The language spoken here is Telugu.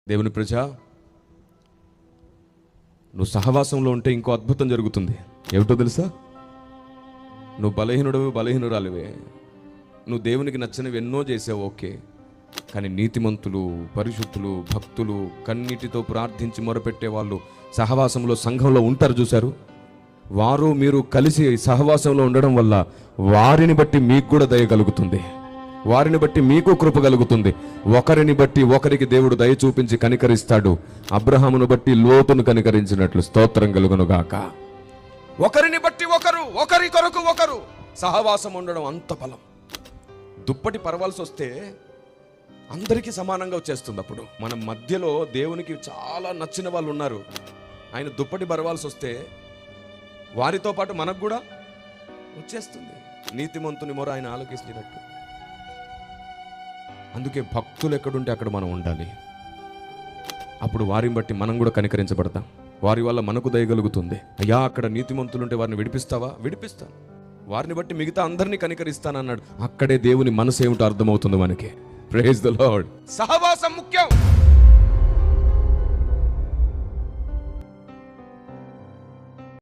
దేవుని ప్రజ, నువ్వు సహవాసంలో ఉంటే ఇంకో అద్భుతం జరుగుతుంది. ఏమిటో తెలుసా? నువ్వు బలహీనురాలివే, నువ్వు దేవునికి నచ్చనివి ఎన్నో చేసావు, ఓకే. కానీ నీతిమంతులు, పరిశుద్ధులు, భక్తులు, కన్నీటితో ప్రార్థించి మొరపెట్టే వాళ్ళు సహవాసంలో, సంఘంలో ఉంటారు చూశారు. వారు మీరు కలిసి సహవాసంలో ఉండడం వల్ల వారిని బట్టి మీకు కూడా దయ కలుగుతుంది, వారిని బట్టి మీకు కృప కలుగుతుంది. ఒకరిని బట్టి ఒకరికి దేవుడు దయ చూపించి కనికరిస్తాడు. అబ్రహామును బట్టి లోతును కనికరించినట్లు స్తోత్రం కలుగునుగాక. ఒకరిని బట్టి ఒకరు, ఒకరి కొరకు ఒకరు సహవాసం ఉండడం అంత బలం. దుప్పటి పరవాల్సి వస్తే అందరికీ సమానంగా వచ్చేస్తుంది. అప్పుడు మన మధ్యలో దేవునికి చాలా నచ్చిన వాళ్ళు ఉన్నారు, ఆయన దుప్పటి పరవాల్సి వస్తే వారితో పాటు మనకు కూడా వచ్చేస్తుంది. నీతిమంతుని మొర ఆయన ఆలోకిస్తున్నట్టు. అందుకే భక్తులు ఎక్కడుంటే అక్కడ మనం ఉండాలి. అప్పుడు వారిని బట్టి మనం కూడా కనికరించబడతాం, వారి వల్ల మనకు దయగలుగుతుంది. అయ్యా, అక్కడ నీతిమంతులుంటే వారిని విడిపిస్తావా? విడిపిస్తాను. వారిని బట్టి మిగతా అందరినీ కనికరిస్తానన్నాడు. అక్కడే దేవుని మనసు ఏమిటో అర్థమవుతుంది మనకి. Praise the Lord. సహవాసం ముఖ్యం.